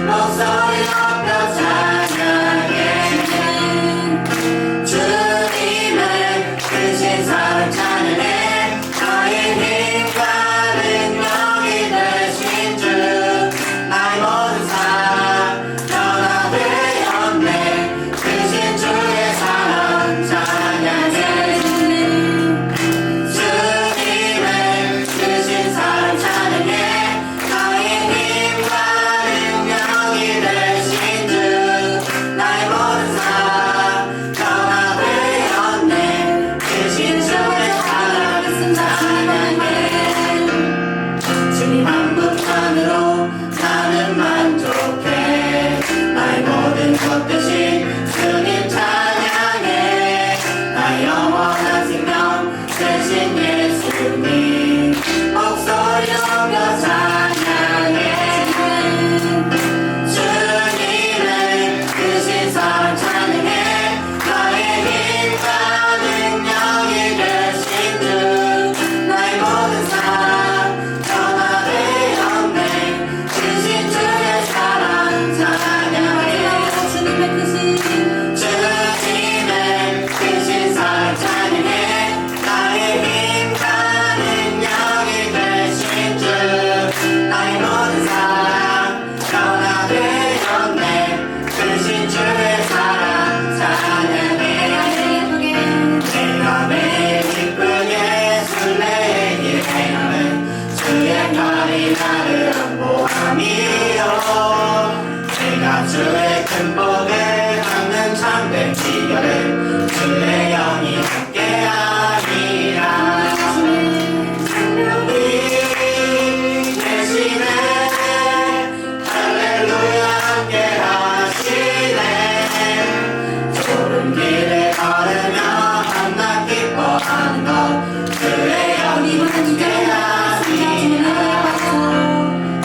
목소리 높여 찬양해 주님의 크신 사랑 찬양해 나의 힘과 능력이 되신 주 나의 모든 삶 변화되었네 크신 주의 사랑 찬양해 주님의 크신 사랑 찬양해 나의 힘과 능력이 되신 주 나의 모든 삶 변화되었네 크신 주의 사랑 찬양해 주님 한 분만으로 나는 만족해 나의 모든 것 대신 주님 찬양해 나의 영원한 생명 대신 예수님 목소리 높여 찬양해 주님의 크신 사랑 찬양해 나의 힘과 능력이 되신 주 나의 모든 삶 변화되었네 크신 주의 사랑 찬양해 주님의 크신 사랑 찬양해 나의 힘과 능력이 되신 주 나의 모든 삶 변화되었네 크신 주의 사랑 찬양해 내가 매일 기쁘게 순례의 행함은 주의 팔이 나를 안보함이요 내가 주의 큰 복을 받는 참된 비결은 주의 영이 함께함이라 생명이 되시네 할렐루야 함께하시네 좁은 길을 걸으며 밤낮 기뻐하는 것 주의 영이 함께하시네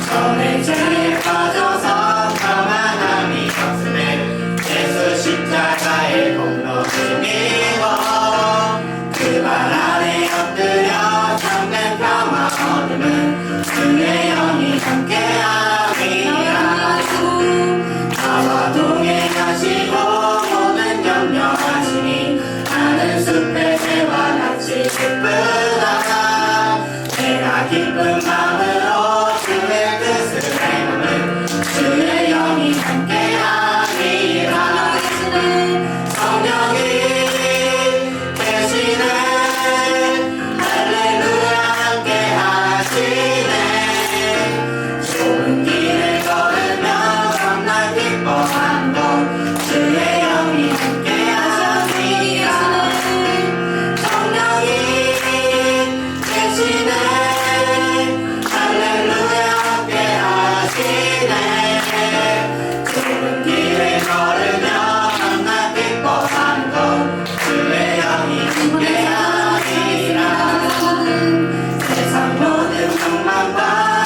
전에 죄에 빠져서 평안함이 없으네 예수 십자가의 공로를 믿어 그 발 아래 엎드려 참된 평화 얻음은 주의 영이 함께함이라 나와 동행하시고 모든 염려하시니 나는 숲의 새와 같이 기쁘다 내가 기쁜 마음으로 주의 뜻을 행함은 주의 영이 함께함이라 성령이 계시네 할렐루야 함께하시네 좁은 길을 걸으며 밤낮 기뻐한 것 주의 영이 함께하시니라 성령이 계시네 할렐루야 함께하시네 좁은 길을 걸으며 밤낮 기뻐한 것 주의 영이 함께하니라 세상 모든 욕망과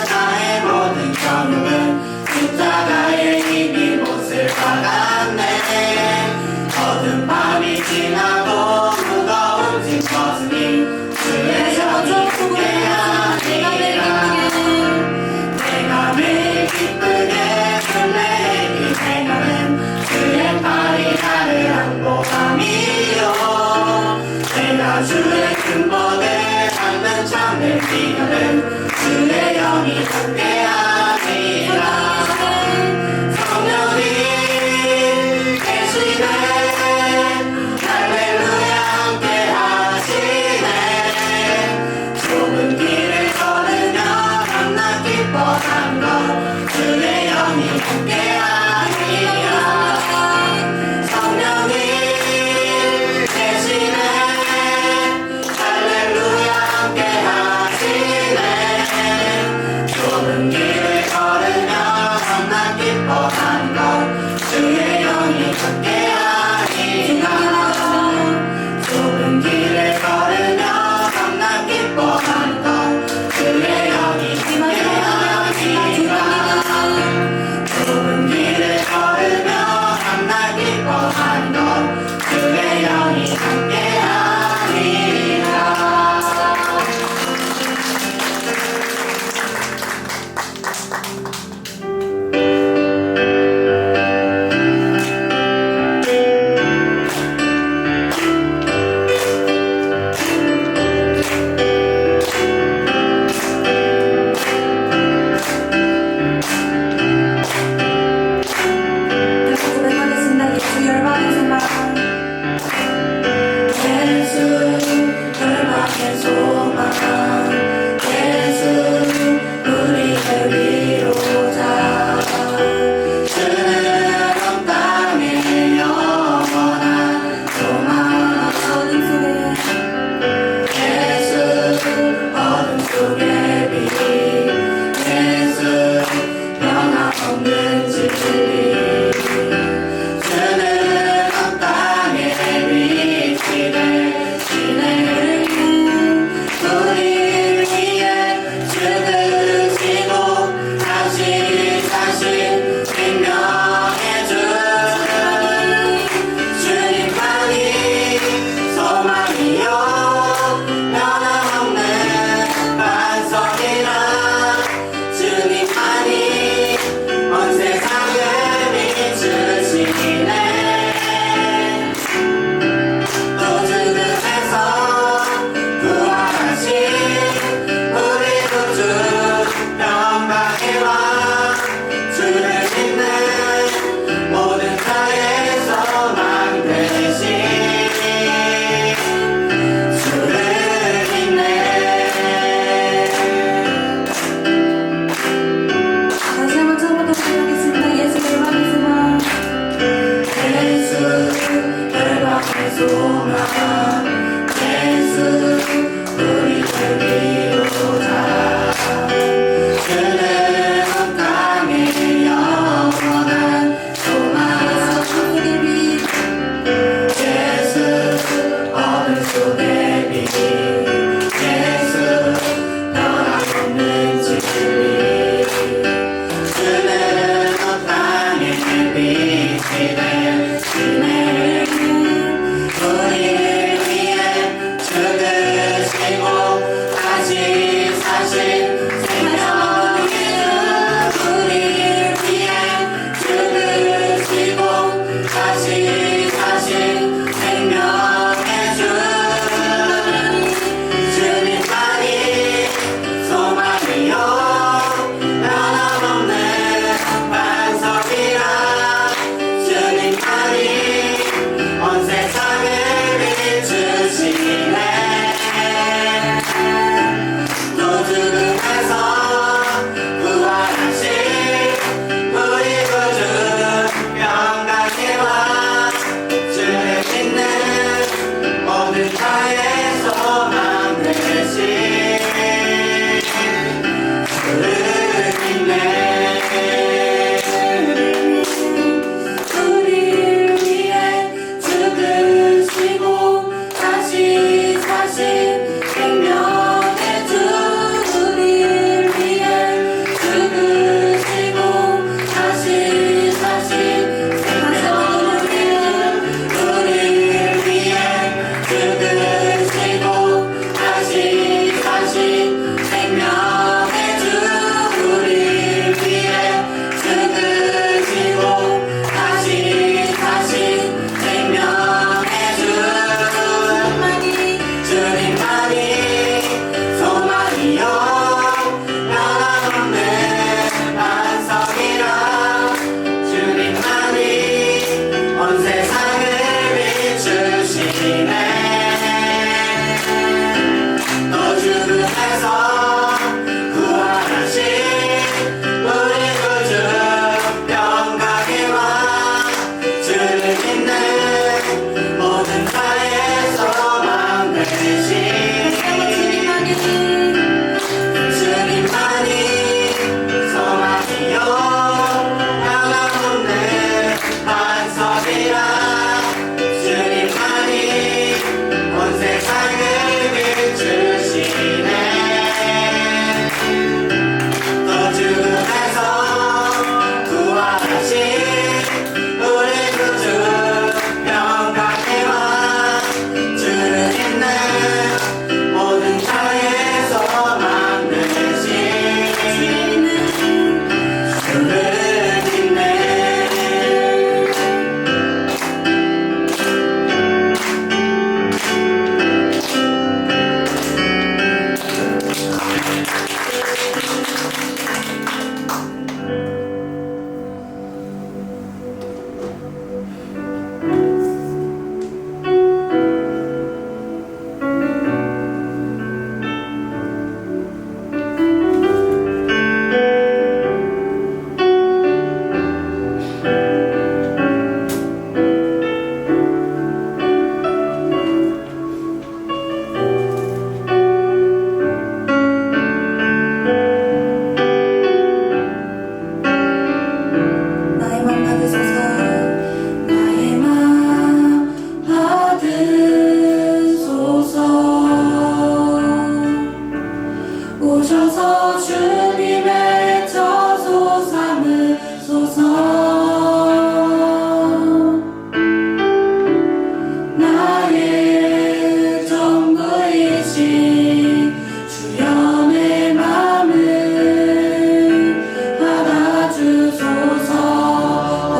나의 모든 경욕은 십자가의 힘이 못을 박았네 어두운 밤이 지나도 무거운 짐 벗으니 주의 영이 함께하니라 내가 매일 기쁘게 순례의 길 행함은 주의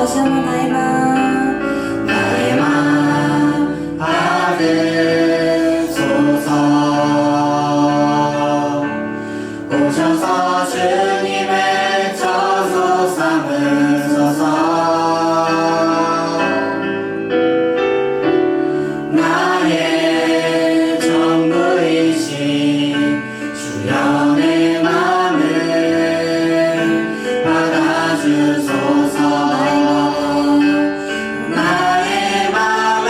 다시 한번 나의 마음 받으소서. 오셔서 주님의 저소 삼으소서. 나의 전부이신 주여 내 맘을 받아주소서. 나의 맘을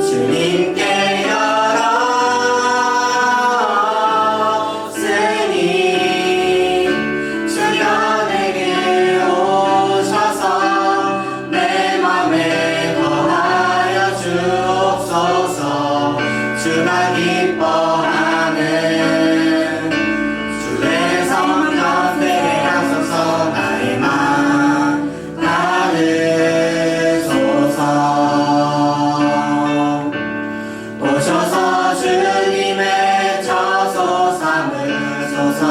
주님께 열었으니 주여 내게 오셔서 내 맘에 거하여 주옵소서. 주가 기뻐하는 주의 성령 내게 하소서. 나의 맘 받으소서. 오셔서 주님의 저소 삼으소서.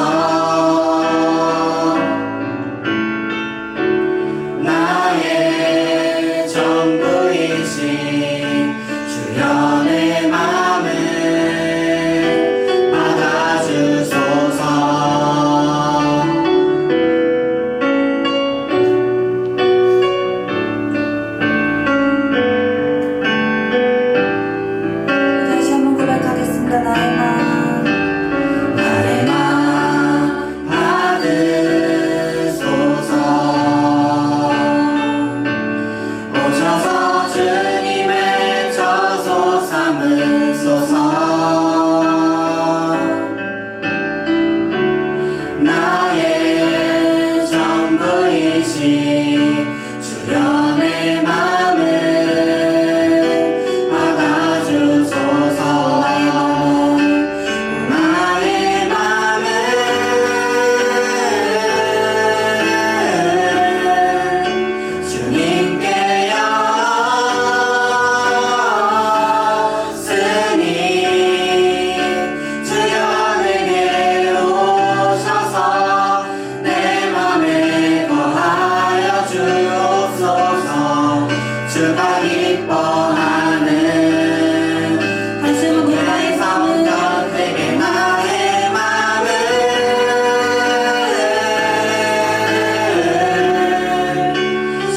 나의 전부이신 주여 내 맘을 받아주소서. 다시 한번 고백하겠습니다. 나의 맘 받으소서. 오셔서 주님의 저소 삼으소서. 나의 전부이신 주여 내 맘을 받아주소서. 나의 맘을 주님께 열었으니 주여 내게 오셔서 내 맘에 거하여 주옵소서. 주가 기뻐하는 다시 한번 나의 성전 내게 나의 맘을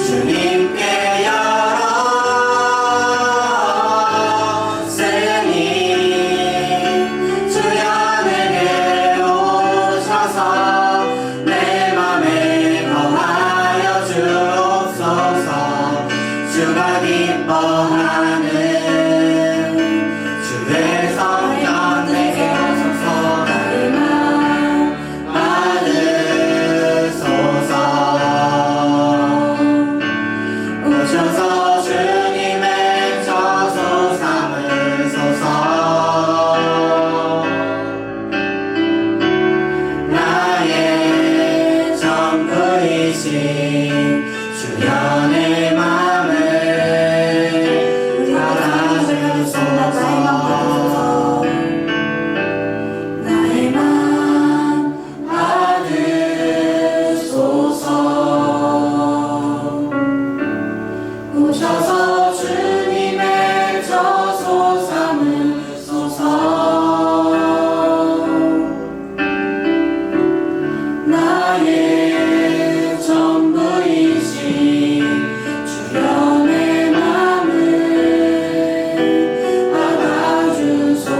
주님께 열었으니 주여 내게 오셔서 내 맘에 거하여 주옵소서. 주가 기뻐하는 주의 성전 내게 오소서. 나의 맘 받으소서. 오셔서 주님의 저소 삼으소서. 나의 전부이신 주여 내 맘을 받아주소서. 나의 맘 받으소서. 오셔서 주님의 저소 삼으소서. 나의 전부이신 주여 내 맘을 받아주소서.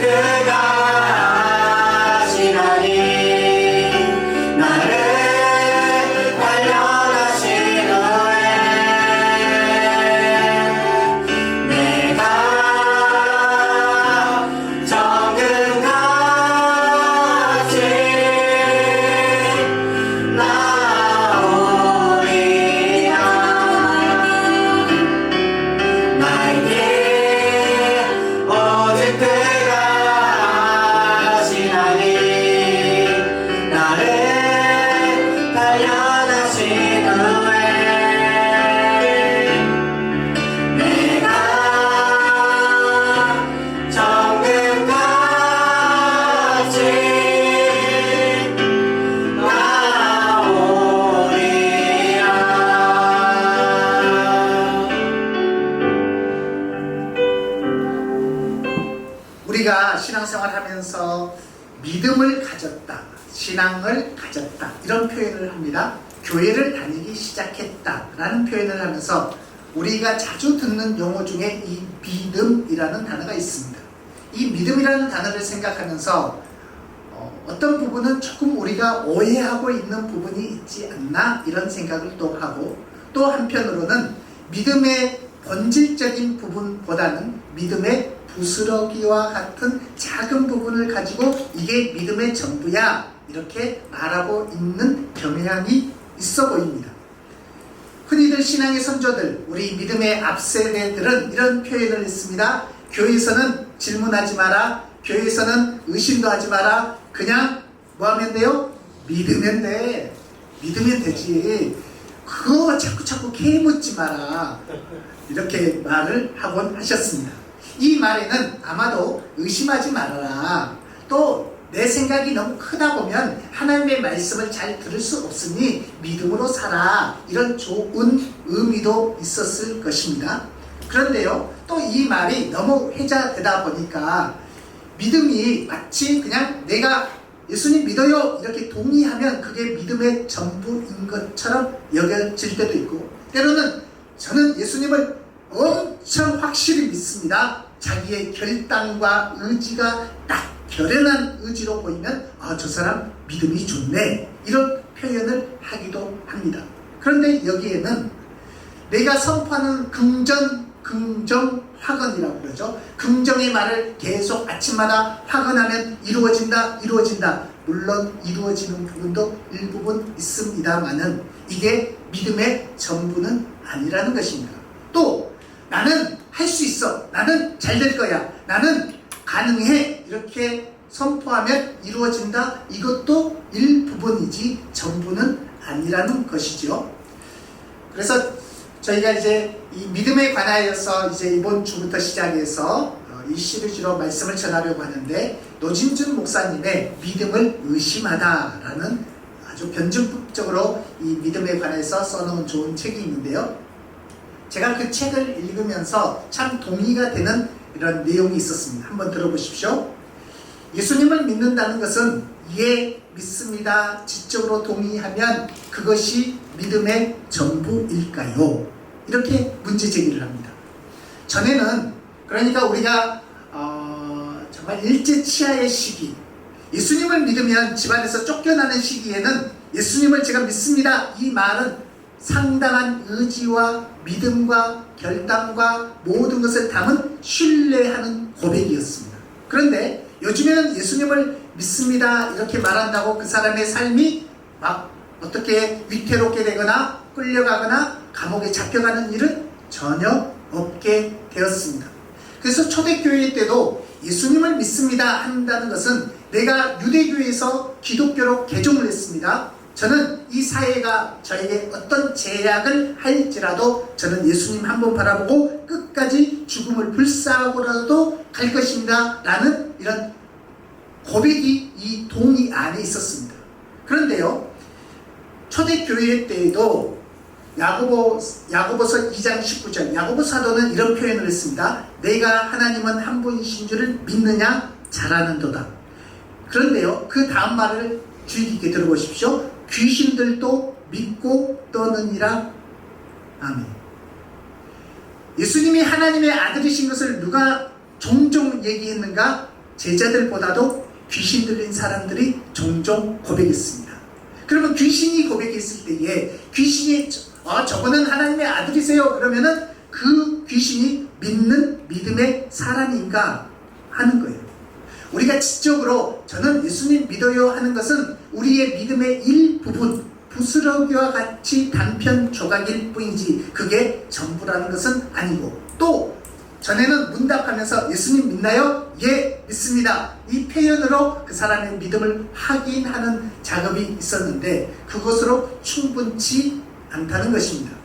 그가 하시나니 나를 단련하신 후에 내가 정금같이 나오리라. 나에게 오직 그가 하시나니 나를 단련하신 후에 내가 정금같이 나오리라. 우리가 신앙생활 하면서 믿음을 가졌다, 신앙을 가졌다 이런 표현을 합니다. 교회를 다니기 시작했다 라는 표현을 하면서 우리가 자주 듣는 용어 중에 이 믿음이라는 단어가 있습니다. 이 믿음이라는 단어를 생각하면서 어떤 부분은 조금 우리가 오해하고 있는 부분이 있지 않나 이런 생각을 또 하고, 또 한편으로는 믿음의 본질적인 부분보다는 믿음의 부스러기와 같은 작은 부분을 가지고 이게 믿음의 전부야 이렇게 말하고 있는 경향이 있어 보입니다. 흔히들 신앙의 선조들, 우리 믿음의 앞세대들은 이런 표현을 했습니다. 교회에서는 질문하지 마라, 교회에서는 의심도 하지 마라, 그냥 뭐 하면 돼요? 믿으면 돼. 믿으면 되지. 그거 자꾸 캐묻지 마라. 이렇게 말을 하곤 하셨습니다. 이 말에는 아마도 의심하지 말아라, 또 내 생각이 너무 크다 보면 하나님의 말씀을 잘 들을 수 없으니 믿음으로 살아, 이런 좋은 의미도 있었을 것입니다. 그런데요, 또 이 말이 너무 회자되다 보니까 믿음이 마치 그냥 내가 예수님 믿어요 이렇게 동의하면 그게 믿음의 전부인 것처럼 여겨질 때도 있고, 때로는 저는 예수님을 엄청 확실히 믿습니다, 자기의 결단과 의지가 딱 결연한 의지로 보이면 저 사람 믿음이 좋네 이런 표현을 하기도 합니다. 그런데 여기에는 내가 선포하는 긍정 확언이라고 그러죠. 긍정의 말을 계속 아침마다 확언하면 이루어진다. 물론 이루어지는 부분도 일부분 있습니다만은 이게 믿음의 전부는 아니라는 것입니다. 또 나는 할 수 있어, 나는 잘 될 거야, 나는 가능해 이렇게 선포하면 이루어진다, 이것도 일부분이지 전부는 아니라는 것이죠. 그래서 저희가 이제 이 믿음에 관하여서 이제 이번 주부터 시작해서 이 시리즈로 말씀을 전하려고 하는데, 노진준 목사님의 믿음을 의심하다라는 아주 변증법적으로 이 믿음에 관해서 써놓은 좋은 책이 있는데요. 제가 그 책을 읽으면서 참 동의가 되는 이런 내용이 있었습니다. 한번 들어보십시오. 예수님을 믿는다는 것은 예, 믿습니다, 지적으로 동의하면 그것이 믿음의 전부일까요? 이렇게 문제 제기를 합니다. 전에는 그러니까 우리가 정말 일제치하의 시기, 예수님을 믿으면 집안에서 쫓겨나는 시기에는 예수님을 제가 믿습니다 이 말은 상당한 의지와 믿음과 결단과 모든 것을 담은 신뢰하는 고백이었습니다. 그런데 요즘에는 예수님을 믿습니다 이렇게 말한다고 그 사람의 삶이 막 어떻게 위태롭게 되거나 끌려가거나 감옥에 잡혀가는 일은 전혀 없게 되었습니다. 그래서 초대교회 때도 예수님을 믿습니다 한다는 것은 내가 유대교회에서 기독교로 개종을 했습니다, 저는 이 사회가 저에게 어떤 제약을 할지라도 저는 예수님 한번 바라보고 끝까지 죽음을 불사하고라도 갈 것입니다 라는 이런 고백이 이 동의 안에 있었습니다. 그런데요, 초대교회 때에도 야고보서 2장 19절 야고보 사도는 이런 표현을 했습니다. 내가 하나님은 한 분이신 줄을 믿느냐? 잘하는도다. 그런데요, 그 다음 말을 주의 깊게 들어보십시오. 귀신들도 믿고 떠느니라. 아멘. 예수님이 하나님의 아들이신 것을 누가 종종 얘기했는가? 제자들보다도 귀신 들린 사람들이 종종 고백했습니다. 그러면 귀신이 고백했을 때에 귀신이 저분은 하나님의 아들이세요. 그러면은 그 귀신이 믿는 믿음의 사람인가 하는 거예요. 우리가 지적으로 저는 예수님 믿어요 하는 것은 우리의 믿음의 일부분, 부스러기와 같이 단편 조각일 뿐이지 그게 전부라는 것은 아니고, 또 전에는 문답하면서 예수님 믿나요? 예, 믿습니다. 이 표현으로 그 사람의 믿음을 확인하는 작업이 있었는데 그것으로 충분치 않다는 것입니다.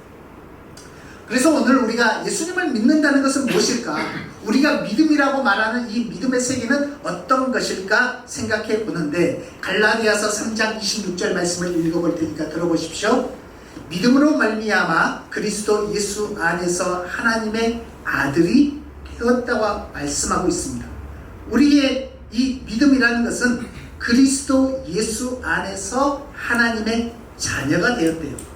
그래서 오늘 우리가 예수님을 믿는다는 것은 무엇일까? 우리가 믿음이라고 말하는 이 믿음의 세계는 어떤 것일까 생각해 보는데, 갈라디아서 3장 26절 말씀을 읽어볼 테니까 들어보십시오. 믿음으로 말미암아 그리스도 예수 안에서 하나님의 아들이 되었다고 말씀하고 있습니다. 우리의 이 믿음이라는 것은 그리스도 예수 안에서 하나님의 자녀가 되었대요.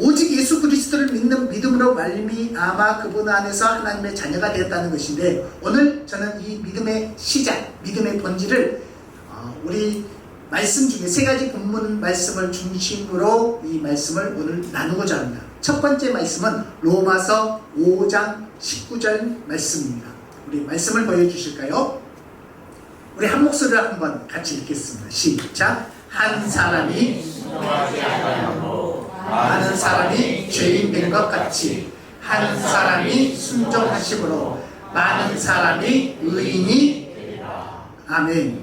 오직 예수 그리스도를 믿는 믿음으로 말미암아 그분 안에서 하나님의 자녀가 되었다는 것인데, 오늘 저는 이 믿음의 시작, 믿음의 본질을 우리 말씀 중에 세 가지 본문 말씀을 중심으로 이 말씀을 오늘 나누고자 합니다. 첫 번째 말씀은 로마서 5장 19절 말씀입니다. 우리 말씀을 보여주실까요? 우리 한 목소리로 한번 같이 읽겠습니다. 시작. 한 사람이 많은 사람이 죄인 된 것 같이 한 사람이 순종하심으로 많은 사람이 의인이 되리라. 아멘.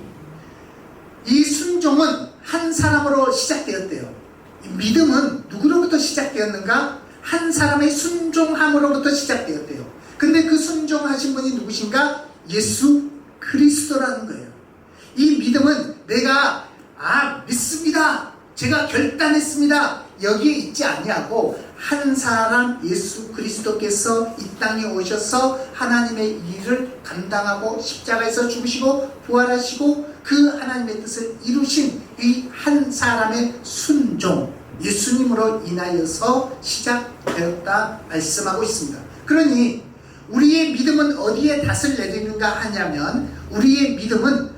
이 순종은 한 사람으로 시작되었대요. 이 믿음은 누구로부터 시작되었는가? 한 사람의 순종함으로부터 시작되었대요. 근데 그 순종하신 분이 누구신가? 예수 그리스도라는 거예요. 이 믿음은 내가 믿습니다, 제가 결단했습니다, 여기에 있지 아니하고 한 사람 예수 그리스도께서 이 땅에 오셔서 하나님의 일을 감당하고 십자가에서 죽으시고 부활하시고 그 하나님의 뜻을 이루신 이 한 사람의 순종, 예수님으로 인하여서 시작되었다 말씀하고 있습니다. 그러니 우리의 믿음은 어디에 닷을 내리는가 하냐면, 우리의 믿음은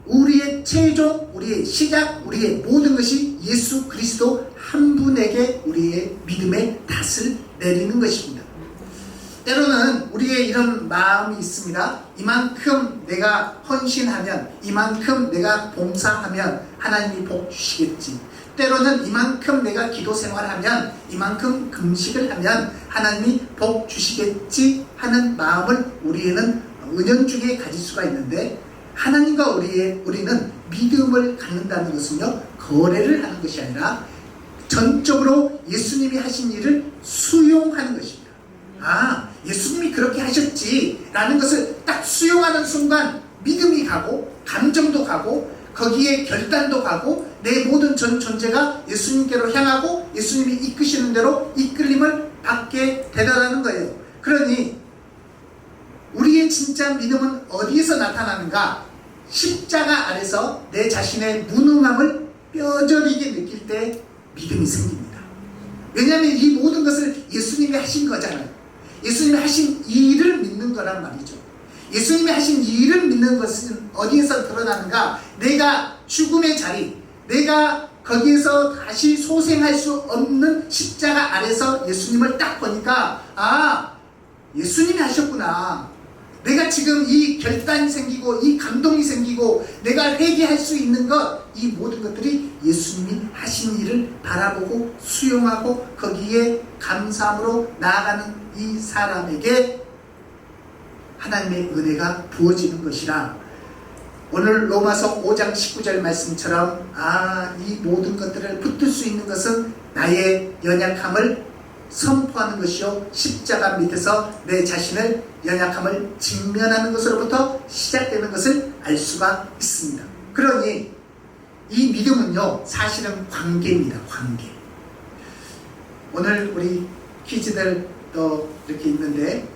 우리의 최종, 우리의 시작, 우리의 모든 것이 예수 그리스도 한 분에게 우리의 믿음의 닷을 내리는 것입니다. 때로는 우리의 이런 마음이 있습니다. 이만큼 내가 헌신하면, 이만큼 내가 봉사하면 하나님이 복 주시겠지. 때로는 이만큼 내가 기도 생활하면, 이만큼 금식을 하면 하나님이 복 주시겠지 하는 마음을 우리는 은연중에 가질 수가 있는데, 하나님과 우리는 믿음을 갖는다는 것은요, 거래를 하는 것이 아니라 전적으로 예수님이 하신 일을 수용하는 것입니다. 예수님이 그렇게 하셨지 라는 것을 딱 수용하는 순간 믿음이 가고 감정도 가고 거기에 결단도 가고 내 모든 전 존재가 예수님께로 향하고 예수님이 이끄시는 대로 이끌림을 받게 되더라는 거예요. 그러니 우리의 진짜 믿음은 어디에서 나타나는가? 십자가 아래서 내 자신의 무능함을 뼈저리게 느낄 때 믿음이 생깁니다. 왜냐하면 이 모든 것을 예수님이 하신 거잖아요. 예수님이 하신 이 일을 믿는 거란 말이죠. 예수님이 하신 이 일을 믿는 것은 어디에서 드러나는가? 내가 죽음의 자리, 내가 거기에서 다시 소생할 수 없는 십자가 아래서 예수님을 딱 보니까 예수님이 하셨구나. 내가 지금 이 결단이 생기고 이 감동이 생기고 내가 회개할 수 있는 것, 이 모든 것들이 예수님이 하신 일을 바라보고 수용하고 거기에 감사함으로 나아가는 이 사람에게 하나님의 은혜가 부어지는 것이라, 오늘 로마서 5장 19절 말씀처럼 이 모든 것들을 붙들 수 있는 것은 나의 연약함을 선포하는 것이요, 십자가 밑에서 내 자신을 연약함을 직면하는 것으로부터 시작되는 것을 알 수가 있습니다. 그러니 이 믿음은요, 사실은 관계입니다. 관계. 오늘 우리 키즈들도 이렇게 있는데,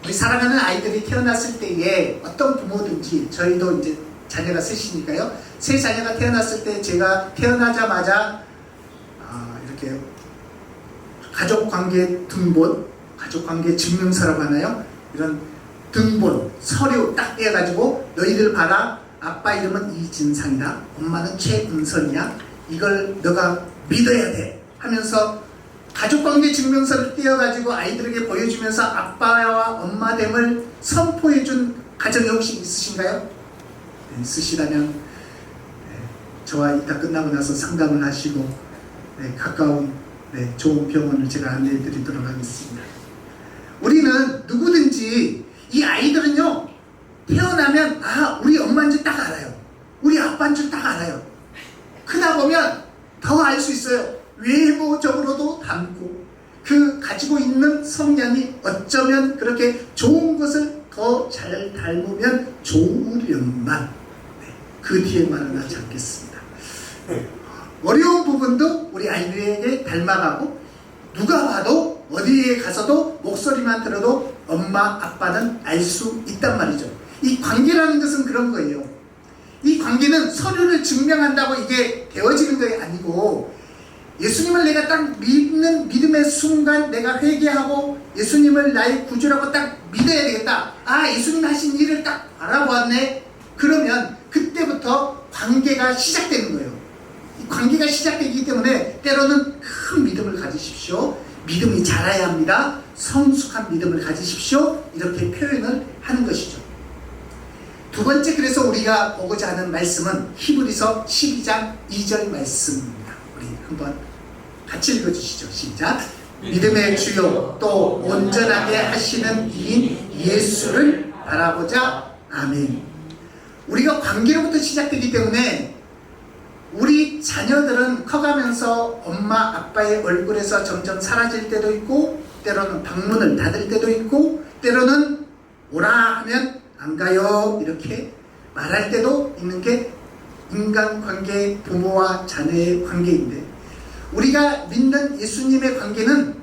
우리 사랑하는 아이들이 태어났을 때에 어떤 부모든지, 저희도 이제 자녀가 셋이니까요, 세 자녀가 태어났을 때 제가 태어나자마자 이렇게 가족관계 등본, 가족관계 증명서라고 하나요? 이런 등본, 서류 딱 떼어가지고 너희들 봐라. 아빠 이름은 이진상이다. 엄마는 최은선이야. 이걸 너가 믿어야 돼. 하면서 가족관계 증명서를 떼어가지고 아이들에게 보여주면서 아빠와 엄마됨을 선포해준 가정이 혹시 있으신가요? 네, 있으시다면 저와 이따 끝나고 나서 상담을 하시고 가까운 좋은 병원을 제가 안내해 드리도록 하겠습니다. 우리는 누구든지 이 아이들은요 태어나면 우리 엄마인 줄 딱 알아요. 우리 아빠인 줄 딱 알아요. 크다 보면 더 알 수 있어요. 외모적으로도 닮고 그 가지고 있는 성향이 어쩌면 그렇게 좋은 것을 더 잘 닮으면 좋으련만 그 뒤에 말은 하지 않겠습니다. 어려운 부분도 우리 아이들에게 닮아가고 누가 봐도 어디에 가서도 목소리만 들어도 엄마 아빠는 알 수 있단 말이죠. 이 관계라는 것은 그런 거예요. 이 관계는 서류를 증명한다고 이게 되어지는 게 아니고 예수님을 내가 딱 믿는 믿음의 순간 내가 회개하고 예수님을 나의 구주라고 딱 믿어야 되겠다. 예수님 하신 일을 딱 알아보았네. 그러면 그때부터 관계가 시작되는 거예요. 이 관계가 시작되기 때문에 때로는 큰 믿음을 가지십시오. 믿음이 자라야 합니다. 성숙한 믿음을 가지십시오. 이렇게 표현을 하는 것이죠. 두 번째 그래서 우리가 보고자 하는 말씀은 히브리서 12장 2절 말씀입니다. 우리 한번 같이 읽어주시죠. 시작. 믿음의 주요 또 온전하게 하시는 이인 예수를 바라보자. 아멘. 우리가 관계로부터 시작되기 때문에 우리 자녀들은 커가면서 엄마 아빠의 얼굴에서 점점 사라질 때도 있고 때로는 방문을 닫을 때도 있고 때로는 오라 하면 안 가요 이렇게 말할 때도 있는 게 인간관계, 부모와 자녀의 관계인데 우리가 믿는 예수님의 관계는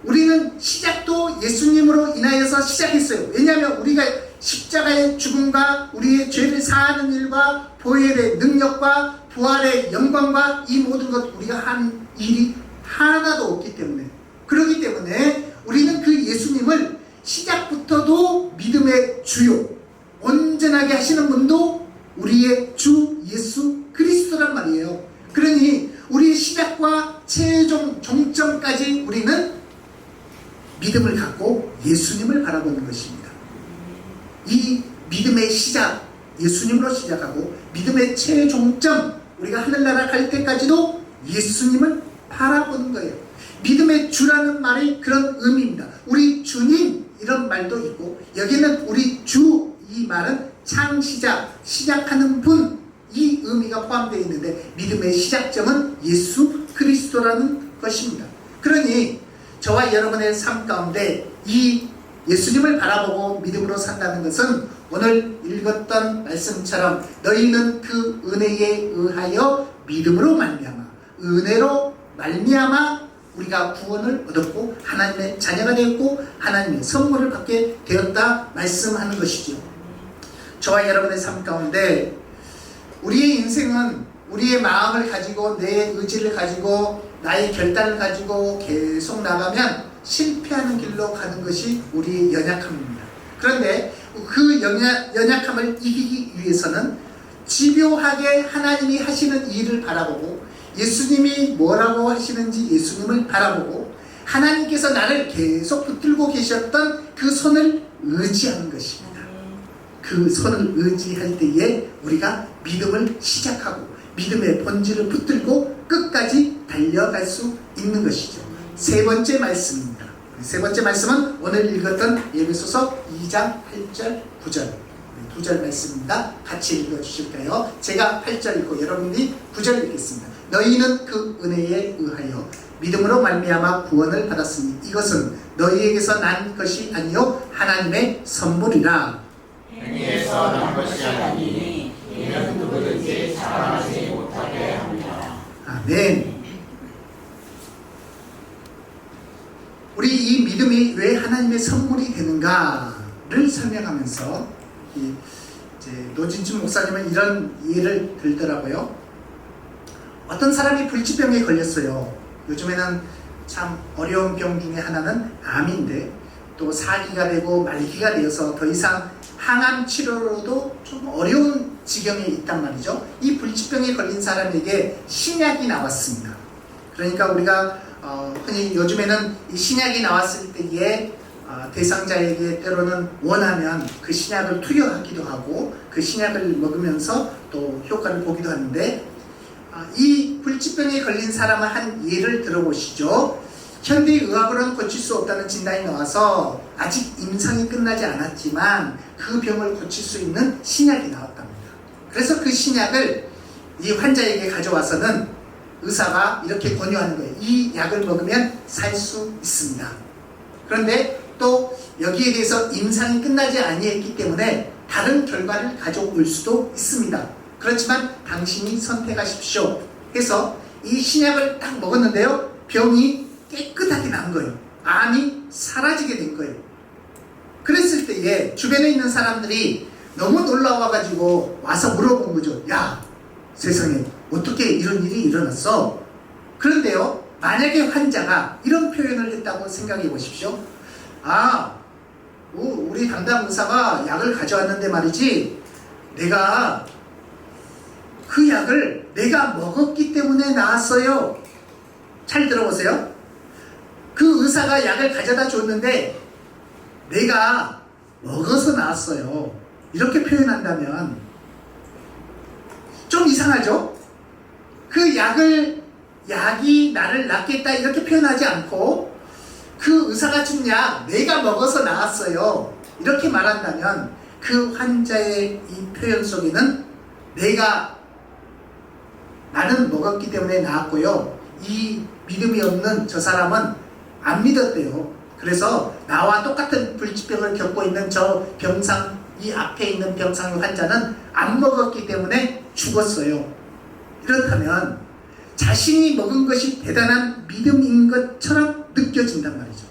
우리는 시작도 예수님으로 인하여서 시작했어요. 왜냐하면 우리가 십자가의 죽음과 우리의 죄를 사하는 일과 보혈의 능력과 부활의 영광과 이 모든 것 우리가 한 일이 하나도 없기 때문에 그렇기 때문에 우리는 그 예수님을 시작부터도 믿음의 주요 온전하게 하시는 분도 우리의 주 예수 그리스도란 말이에요. 그러니 우리의 시작과 최종 종점까지 우리는 믿음을 갖고 예수님을 바라보는 것입니다. 이 믿음의 시작 예수님으로 시작하고 믿음의 최종점 우리가 하늘나라 갈 때까지도 예수님을 바라보는 거예요. 믿음의 주라는 말이 그런 의미입니다. 우리 주님 이런 말도 있고 여기는 우리 주 이 말은 창시자 시작하는 분 이 의미가 포함되어 있는데 믿음의 시작점은 예수 그리스도라는 것입니다. 그러니 저와 여러분의 삶 가운데 이 예수님을 바라보고 믿음으로 산다는 것은 오늘 읽었던 말씀처럼 너희는 그 은혜에 의하여 믿음으로 말미암아 은혜로 말미암아 우리가 구원을 얻었고 하나님의 자녀가 되었고 하나님의 선물을 받게 되었다 말씀하는 것이죠. 저와 여러분의 삶 가운데 우리의 인생은 우리의 마음을 가지고 내 의지를 가지고 나의 결단을 가지고 계속 나가면 실패하는 길로 가는 것이 우리의 연약함입니다. 그런데 그 연약함을 이기기 위해서는 집요하게 하나님이 하시는 일을 바라보고 예수님이 뭐라고 하시는지 예수님을 바라보고 하나님께서 나를 계속 붙들고 계셨던 그 손을 의지하는 것입니다. 그 손을 의지할 때에 우리가 믿음을 시작하고 믿음의 본질을 붙들고 끝까지 달려갈 수 있는 것이죠. 세 번째 말씀입니다. 세 번째 말씀은 오늘 읽었던 에베소서 2장 8절 9절 두 절 말씀입니다. 같이 읽어주실까요? 제가 8절 읽고 여러분이 9절 읽겠습니다. 너희는 그 은혜에 의하여 믿음으로 말미암아 구원을 받았으니 이것은 너희에게서 난 것이 아니요 하나님의 선물이라. 행위에서 난 것이 아니니 이는 누구든지 자랑하지 못하게 합니다. 아멘. 우리 이 믿음이 왜 하나님의 선물이 되는가를 설명하면서 이제 노진준 목사님은 이런 예를 들더라고요. 어떤 사람이 불치병에 걸렸어요. 요즘에는 참 어려운 병 중에 하나는 암인데 또 4기가 되고 말기가 되어서 더 이상 항암 치료로도 좀 어려운 지경에 있단 말이죠. 이 불치병에 걸린 사람에게 신약이 나왔습니다. 그러니까 우리가 흔히 요즘에는 이 신약이 나왔을 때에 대상자에게 때로는 원하면 그 신약을 투여하기도 하고 그 신약을 먹으면서 또 효과를 보기도 하는데, 이 불치병에 걸린 사람의 한 예를 들어보시죠. 현대의학으로는 고칠 수 없다는 진단이 나와서 아직 임상이 끝나지 않았지만 그 병을 고칠 수 있는 신약이 나왔답니다. 그래서 그 신약을 이 환자에게 가져와서는 의사가 이렇게 권유하는 거예요. 이 약을 먹으면 살 수 있습니다. 그런데 또 여기에 대해서 임상이 끝나지 아니했기 때문에 다른 결과를 가져올 수도 있습니다. 그렇지만 당신이 선택하십시오 해서 이 신약을 딱 먹었는데요, 병이 깨끗하게 난 거예요. 암이 사라지게 된 거예요. 그랬을 때에 주변에 있는 사람들이 너무 놀라워가지고 와서 물어본 거죠. 야, 세상에 어떻게 이런 일이 일어났어? 그런데요, 만약에 환자가 이런 표현을 했다고 생각해 보십시오. 우리 담당 의사가 약을 가져왔는데 말이지, 내가 그 약을 내가 먹었기 때문에 나았어요. 잘 들어보세요. 그 의사가 약을 가져다 줬는데 내가 먹어서 나았어요. 이렇게 표현한다면 좀 이상하죠? 그 약이 나를 낫겠다 이렇게 표현하지 않고 그 의사가 준 약 내가 먹어서 나았어요 이렇게 말한다면 그 환자의 이 표현 속에는 나는 먹었기 때문에 나았고요, 이 믿음이 없는 저 사람은 안 믿었대요. 그래서 나와 똑같은 불치병을 겪고 있는 저 병상, 이 앞에 있는 병상의 환자는 안 먹었기 때문에 죽었어요. 이렇다면 자신이 먹은 것이 대단한 믿음인 것처럼 느껴진단 말이죠.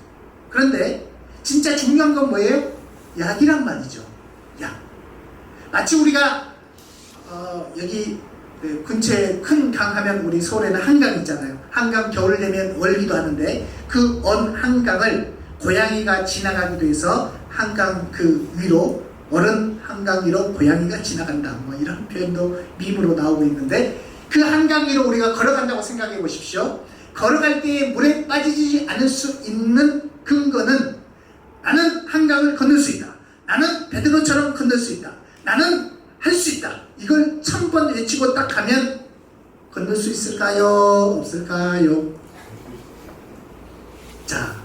그런데 진짜 중요한 건 뭐예요? 약이란 말이죠. 약. 마치 우리가 여기 근처에 큰 강 하면 우리 서울에는 한강 있잖아요. 한강 겨울 되면 월기도 하는데 그 한강을 고양이가 지나가기도 해서 한강 그 위로, 어른 한강 위로 고양이가 지나간다, 뭐 이런 표현도 밈으로 나오고 있는데, 그 한강 위로 우리가 걸어간다고 생각해 보십시오. 걸어갈 때 물에 빠지지 않을 수 있는 근거는 나는 한강을 건널 수 있다, 나는 베드로처럼 건널 수 있다, 나는 할 수 있다, 이걸 1000번 외치고 딱 가면 건널 수 있을까요? 없을까요? 자,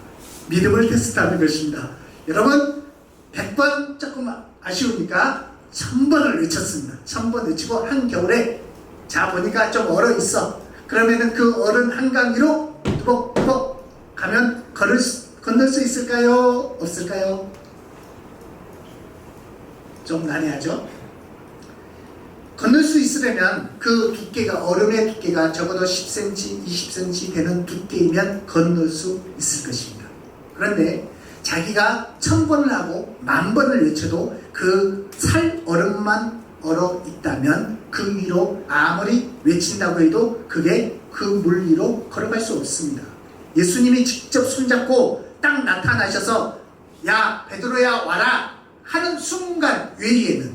믿음을 테스트하는 것입니다. 여러분 100번 조금 아쉬우니까 1000번을 외쳤습니다. 1000번 외치고 한겨울에 자 보니까 좀 얼어 있어. 그러면은 그 얼은 한강 위로 뚜벅뚜벅 가면 건널 수 있을까요? 없을까요? 좀 난해하죠? 건널 수 있으려면 그 두께가, 얼음의 두께가 적어도 10cm, 20cm 되는 두께이면 건널 수 있을 것입니다. 그런데 자기가 1000번을 하고 10,000번을 외쳐도 그 살 얼음만 얼어 있다면 그 위로 아무리 외친다고 해도 그게 그 물 위로 걸어갈 수 없습니다. 예수님이 직접 손잡고 딱 나타나셔서 야 베드로야 와라 하는 순간 외에는,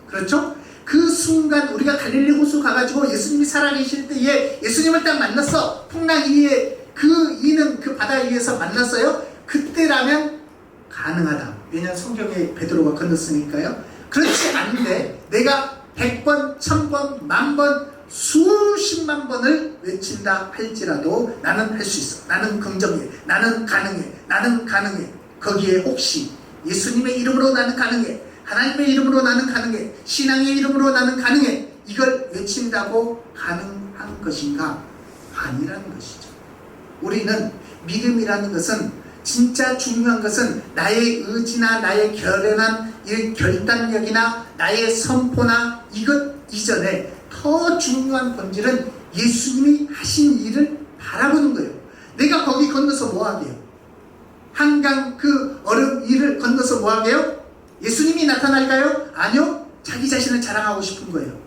그렇죠? 그 순간 우리가 갈릴리 호수 가가지고 예수님이 살아계실 때에 예수님을 딱 만났어. 풍랑 위에 그 이는 그 바다 위에서 만났어요. 그때라면 가능하다. 왜냐하면 성경에 베드로가 건넜으니까요. 그렇지 않은데 내가 100번, 1000번, 10,000번, 수십만 번을 외친다 할지라도 나는 할 수 있어. 나는 긍정해. 나는 가능해. 나는 가능해. 거기에 혹시 예수님의 이름으로 나는 가능해. 하나님의 이름으로 나는 가능해. 신앙의 이름으로 나는 가능해. 이걸 외친다고 가능한 것인가? 아니라는 것이죠. 우리는 믿음이라는 것은, 진짜 중요한 것은 나의 의지나 나의 결연한 결단력이나 나의 선포나 이것 이전에 더 중요한 본질은 예수님이 하신 일을 바라보는 거예요. 내가 거기 건너서 뭐 하게요? 한강 그 얼음 위를 건너서 뭐 하게요? 예수님이 나타날까요? 아니요. 자기 자신을 자랑하고 싶은 거예요.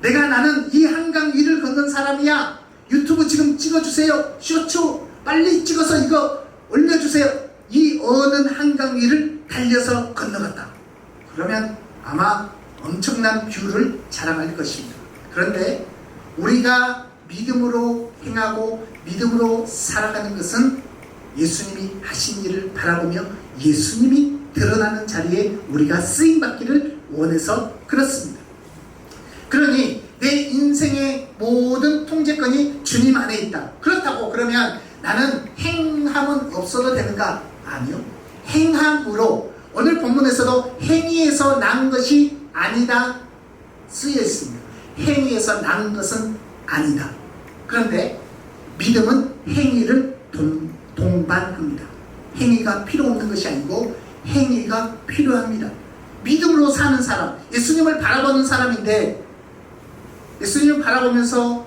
나는 이 한강 위를 건넌 사람이야. 유튜브 지금 찍어주세요. 쇼츠 빨리 찍어서 이거 올려주세요. 이 어느 한강 위를 달려서 건너갔다. 그러면 아마 엄청난 뷰를 자랑할 것입니다. 그런데 우리가 믿음으로 행하고 믿음으로 살아가는 것은 예수님이 하신 일을 바라보며 예수님이 드러나는 자리에 우리가 쓰임받기를 원해서 그렇습니다. 그러니 내 인생의 모든 통제권이 주님 안에 있다. 그렇다고 그러면 나는 행함은 없어도 되는가? 아니요. 행함으로 오늘 본문에서도 행위에서 난 것이 아니다 쓰여 있습니다. 행위에서 난 것은 아니다. 그런데 믿음은 행위를 동반합니다. 행위가 필요 없는 것이 아니고 행위가 필요합니다. 믿음으로 사는 사람, 예수님을 바라보는 사람인데 예수님을 바라보면서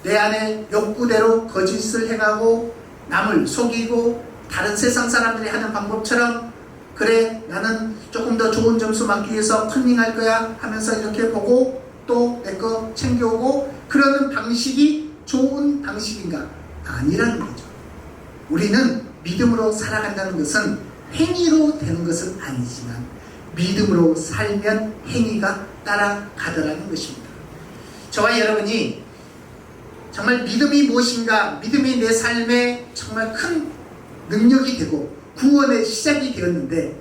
내 안에 욕구대로 거짓을 행하고 남을 속이고 다른 세상 사람들이 하는 방법처럼 그래 나는 조금 더 좋은 점수 받기 위해서 컨닝할 거야 하면서 이렇게 보고 또 내 거 챙겨오고 그러는 방식이 좋은 방식인가? 아니라는 거죠. 우리는 믿음으로 살아간다는 것은 행위로 되는 것은 아니지만 믿음으로 살면 행위가 따라가더라는 것입니다. 저와 여러분이 정말 믿음이 무엇인가, 믿음이 내 삶에 정말 큰 능력이 되고 구원의 시작이 되었는데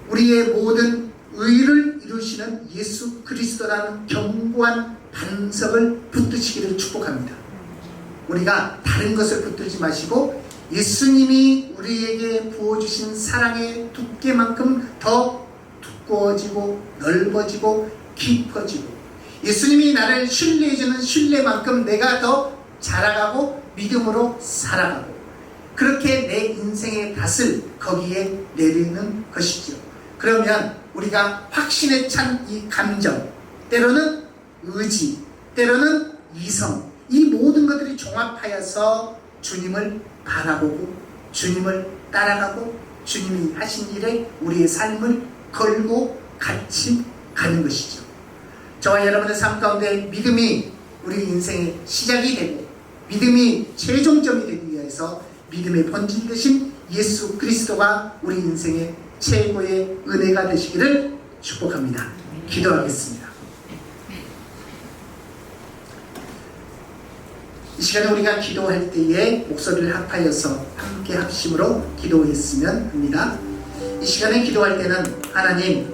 우리의 모든 의를 이루시는 예수 그리스도라는 견고한 반석을 붙드시기를 축복합니다. 우리가 다른 것을 붙들지 마시고 예수님이 우리에게 부어주신 사랑의 두께만큼 더 두꺼워지고 넓어지고 깊어지고 예수님이 나를 신뢰해주는 신뢰만큼 내가 더 자라가고 믿음으로 살아가고 그렇게 내 인생의 닷을 거기에 내리는 것이죠. 그러면 우리가 확신에 찬 이 감정, 때로는 의지, 때로는 이성, 이 모든 것들이 종합하여서 주님을 바라보고 주님을 따라가고 주님이 하신 일에 우리의 삶을 걸고 같이 가는 것이죠. 저와 여러분의 삶 가운데 믿음이 우리 인생의 시작이 되고 믿음이 최종점이 되기 위해서 믿음의 본질 되신 예수 그리스도가 우리 인생의 최고의 은혜가 되시기를 축복합니다. 기도하겠습니다. 이 시간에 우리가 기도할 때에 목소리를 합하여서 함께 합심으로 기도했으면 합니다. 이 시간에 기도할 때는 하나님,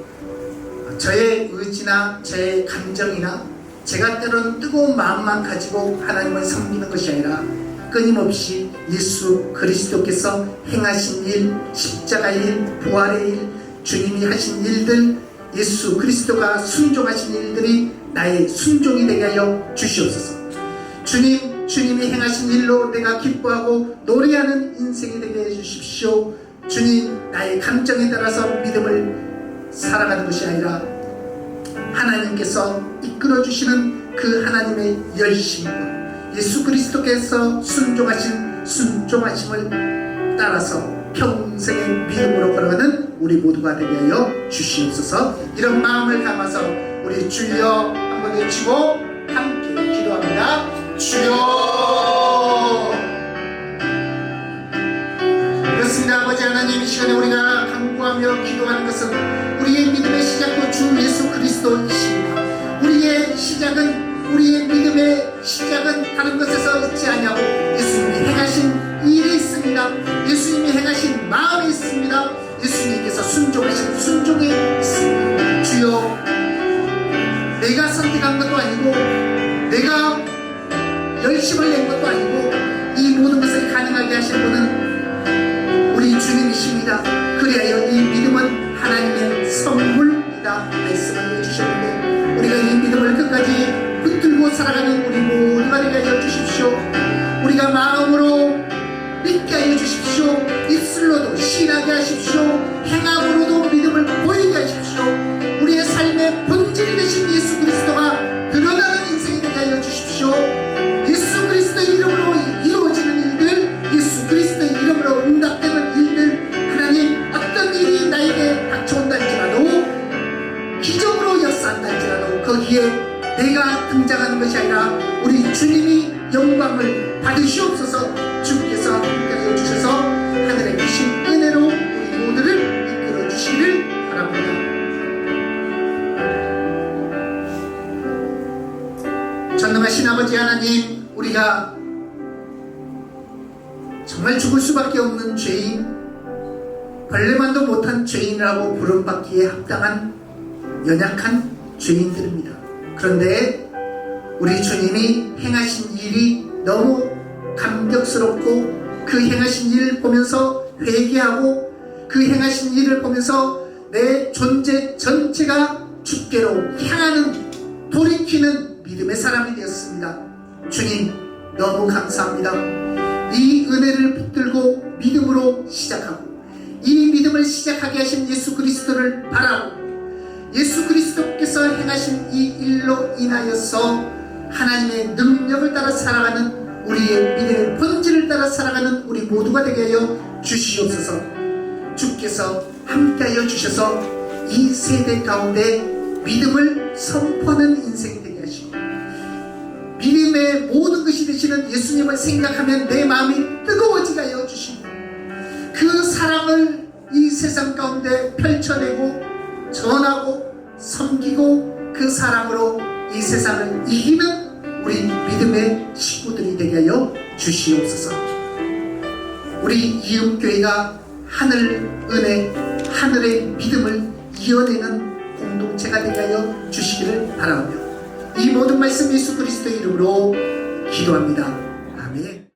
저의 의지나 저의 감정이나 제가 때로는 뜨거운 마음만 가지고 하나님을 섬기는 것이 아니라 끊임없이 예수 그리스도께서 행하신 일, 십자가의 일, 부활의 일, 주님이 하신 일들, 예수 그리스도가 순종하신 일들이 나의 순종이 되게 하여 주시옵소서. 주님이 행하신 일로 내가 기뻐하고 노래하는 인생이 되게 해주십시오. 주님, 나의 감정에 따라서 믿음을 살아가는 것이 아니라 하나님께서 이끌어주시는 그 하나님의 열심과 예수 그리스도께서 순종하심을 따라서 평생의 믿음으로 걸어가는 우리 모두가 되게 하여 주시옵소서. 이런 마음을 담아서 우리 주여 한번 외치고 함께 기도합니다. 주여. 그렇습니다. 아버지 하나님, 이 시간에 우리가 간구하며 기도하는 것은 우리의 믿음의 시작도 주 예수 그리스도이십니다. 우리의 믿음의 시작은 다른 것에서 있지 아니하고 예수님이 행하신 일이 있습니다. 예수님이 행하신 마음이 있습니다. 예수님께서 순종하신 순종이 있습니다. 주여, 내가 선택한 것도 아니고 내가 열심을 낸 것도 아니고 이 모든 것을 가능하게 하신 분은 우리 주님이십니다. 그리하여 이 믿음은 하나님의 선물이다 말씀을 해주셨는데 우리가 이 믿음을 끝까지 붙들고 살아가는 우리 모두가 되게 하여 주십시오. 우리가 마음으로 믿게 하여 주십시오. 입술로도 신하게 하십시오. 행함으로도 믿음을 보이게 하십시오. 우리의 삶의 본질 되신 예수 그리스도가 드러나는 인생이 되게 하여 주십시오. 예수 그리스도의 이름으로 이루어지는 일들, 예수 그리스도의 이름으로 응답되는 일들, 하나님 어떤 일이 나에게 닥쳐온다 할지라도 기적으로 역사한다 할지라도 거기에 내가 등장하는 것이 아니라 우리 주님이 영광을 받으시옵소서. 주께서 함께하여 주셔서 하늘의 크신 전능하신 아버지 하나님, 우리가 정말 죽을 수밖에 없는 죄인, 벌레만도 못한 죄인이라고 부름받기에 합당한 연약한 죄인들입니다. 그런데 우리 주님이 행하신 일이 너무 감격스럽고 그 행하신 일을 보면서 회개하고 그 행하신 일을 보면서 내 존재 전체가 주께로 향하는 돌이키는 믿음의 사람이 되었습니다. 주님 너무 감사합니다. 이 은혜를 붙들고 믿음으로 시작하고 이 믿음을 시작하게 하신 예수 그리스도를 바라고 예수 그리스도께서 행하신 이 일로 인하여서 하나님의 능력을 따라 살아가는 우리의 믿음의 본질을 따라 살아가는 우리 모두가 되게 하여 주시옵소서. 주께서 함께하여 주셔서 이 세대 가운데 믿음을 선포하는 인생이 되게 하시고 믿음의 모든 것이 되시는 예수님을 생각하면 내 마음이 뜨거워지게 하여 주시고 그 사랑을 이 세상 가운데 펼쳐내고 전하고 섬기고 그 사랑으로 이 세상을 이기는 우리 믿음의 식구들이 되게 하여 주시옵소서. 우리 이음교회가 하늘 은혜, 하늘의 믿음을 이어내는 공동체가 되게 하여 주시기를 바라며 이 모든 말씀 예수 그리스도의 이름으로 기도합니다.